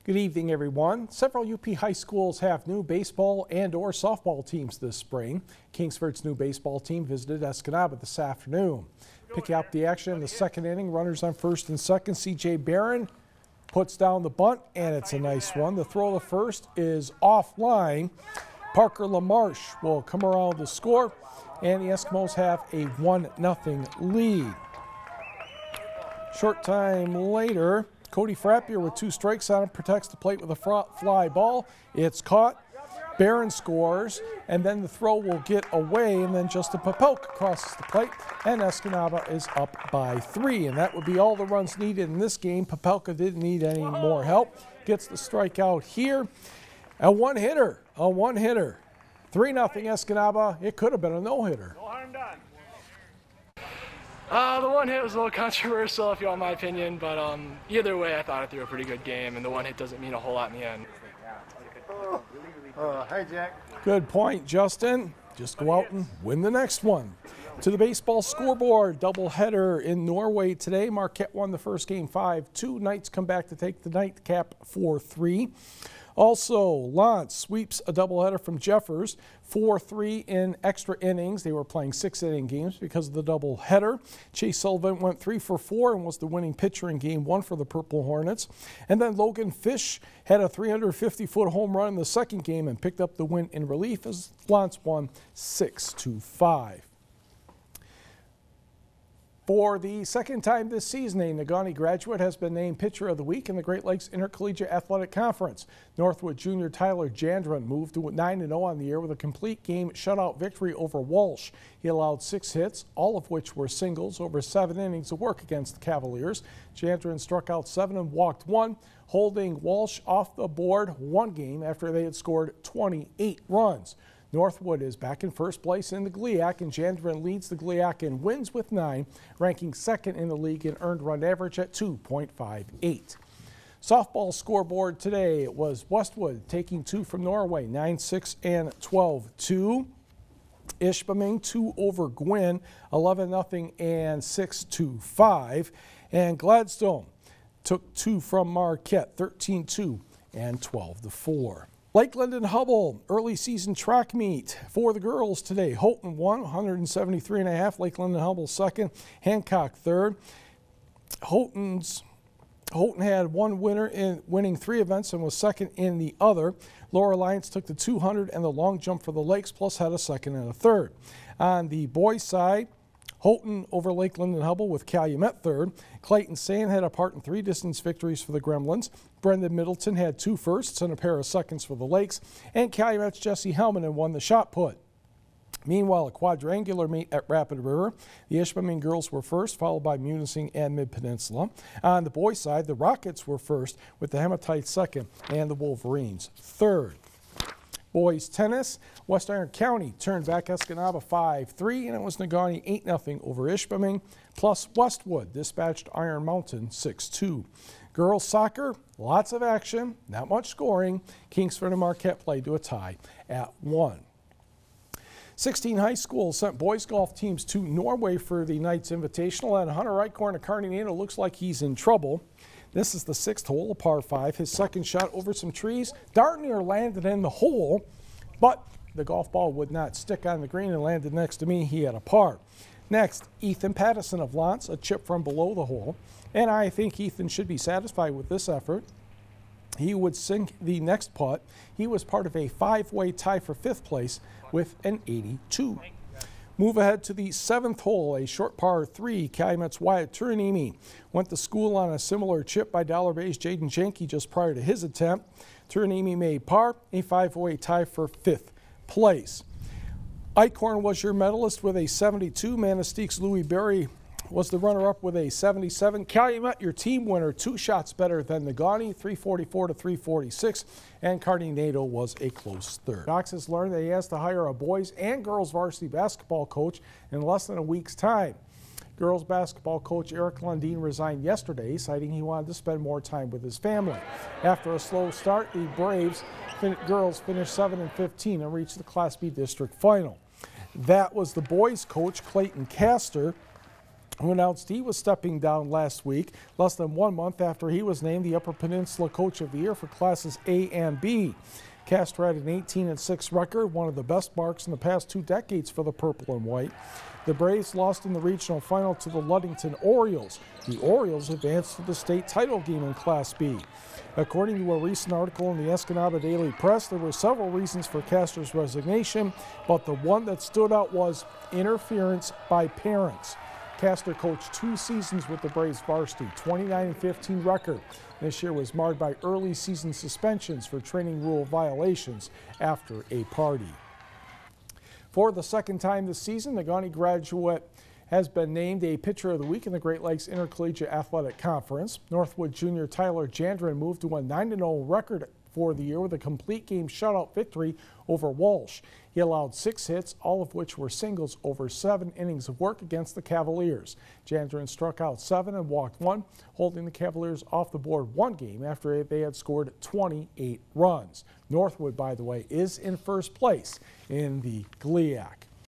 Good evening, everyone. Several UP high schools have new baseball and/or softball teams this spring. Kingsford's new baseball team visited Escanaba this afternoon. Picking up the action in the second inning, runners on first and second. C.J. Barron puts down the bunt, and it's a nice one. The throw to first is offline. Parker LaMarche will come around to score, and the Eskimos have a 1-0 lead. Short time later, Cody Frappier with 2 strikes on him protects the plate with a fly ball. It's caught. Barron scores, and then the throw will get away, and then Justin Popelka crosses the plate, and Escanaba is up by 3. And that would be all the runs needed in this game. Popelka didn't need any more help. Gets the strikeout here. A one-hitter. 3-0 Escanaba. It could have been a no-hitter. No harm done. The one hit was a little controversial, if you want my opinion, but either way, I thought I threw a pretty good game, and the one hit doesn't mean a whole lot in the end. Hey, Jack. Good point, Justin. Just go out and win the next one. To the baseball scoreboard, doubleheader in Norway today. Marquette won the first game 5-2. Knights come back to take the nightcap 4-3. Also, L'Anse sweeps a doubleheader from Jeffers, 4-3 in extra innings. They were playing 6-inning games because of the doubleheader. Chase Sullivan went 3 for 4 and was the winning pitcher in Game 1 for the Purple Hornets. And then Logan Fish had a 350-foot home run in the second game and picked up the win in relief as L'Anse won 6-5. For the second time this season, a Negaunee graduate has been named Pitcher of the Week in the Great Lakes Intercollegiate Athletic Conference. Northwood junior Tyler Jandron moved to 9-0 on the year with a complete game shutout victory over Walsh. He allowed 6 hits, all of which were singles over 7 innings of work against the Cavaliers. Jandron struck out 7 and walked 1, holding Walsh off the board 1 game after they had scored 28 runs. Northwood is back in first place in the GLIAC, and Jandron leads the GLIAC in wins with 9, ranking second in the league in earned run average at 2.58. Softball scoreboard today, it was Westwood taking 2 from Norway, 9-6 and 12-2. Ishpeming 2 over Gwyn, 11-0 and 6-5. And Gladstone took 2 from Marquette, 13-2 and 12-4. Lakeland and Hubbell early season track meet for the girls today. Houghton won 173.5. Lakeland and Hubbell second. Hancock third. Houghton had 1 winner in winning 3 events and was second in the other. Laura Lyons took the 200 and the long jump for the Lakes, plus had a second and a third. On the boys' side, Houghton over Lakeland and Hubbell with Calumet third. Clayton Sand had a part in 3 distance victories for the Gremlins. Brendan Middleton had 2 firsts and a pair of seconds for the Lakes. And Calumet's Jesse Helmanen won the shot put. Meanwhile, a quadrangular meet at Rapid River. The Ishpeming girls were first, followed by Munising and Mid-Peninsula. On the boys' side, the Rockets were first, with the Hematites second and the Wolverines third. Boys tennis, West Iron County turned back Escanaba 5-3, and it was Negaunee 8-0 over Ishpeming, plus Westwood dispatched Iron Mountain 6-2. Girls soccer, lots of action, not much scoring. Kingsford and Marquette played to a tie at 1. 16 high schools sent boys golf teams to Norway for the Knights Invitational, and Hunter Eichhorn of Kearney Nato looks like he's in trouble. This is the 6th hole, a par 5. His second shot over some trees. Darn near landed in the hole, but the golf ball would not stick on the green and landed next to me. He had a par. Next, Ethan Pattison of L'Anse, a chip from below the hole. And I think Ethan should be satisfied with this effort. He would sink the next putt. He was part of a 5-way tie for 5th place with an 82. Move ahead to the 7th hole, a short par 3. Calumet's Wyatt Turanimi went to school on a similar chip by Dollar Bay's Jaden Jenke just prior to his attempt. Turanimi made par, a 5-way tie for 5th place. Eichhorn was your medalist with a 72. Manistique's Louis Berry was the runner-up with a 77. Calumet, your team winner, 2 shots better than Negaunee, 344 to 346, and Kearney Nato was a close third. Knox has learned that he has to hire a boys and girls varsity basketball coach in less than a week's time. Girls basketball coach Eric Lundeen resigned yesterday, citing he wanted to spend more time with his family. After a slow start, the Braves girls finished 7-15 and reached the Class B district final. That was the boys coach Clayton Castor. who announced he was stepping down last week, less than 1 month after he was named the Upper Peninsula Coach of the Year for Classes A and B. Castor had an 18-6 record, one of the best marks in the past 2 decades for the Purple and White. The Braves lost in the regional final to the Ludington Orioles. The Orioles advanced to the state title game in Class B. According to a recent article in the Escanaba Daily Press, there were several reasons for Castor's resignation, but the one that stood out was interference by parents. Castor coached 2 seasons with the Braves varsity, 29-15 record. This year was marred by early season suspensions for training rule violations after a party. For the second time this season, Negaunee graduate has been named a Pitcher of the Week in the Great Lakes Intercollegiate Athletic Conference. Northwood junior Tyler Jandron moved to a 9-0 record for the year with a complete game shutout victory over Walsh. He allowed 6 hits, all of which were singles over 7 innings of work against the Cavaliers. Jandron struck out 7 and walked 1, holding the Cavaliers off the board 1 game after they had scored 28 runs. Northwood, by the way, is in first place in the GLIAC.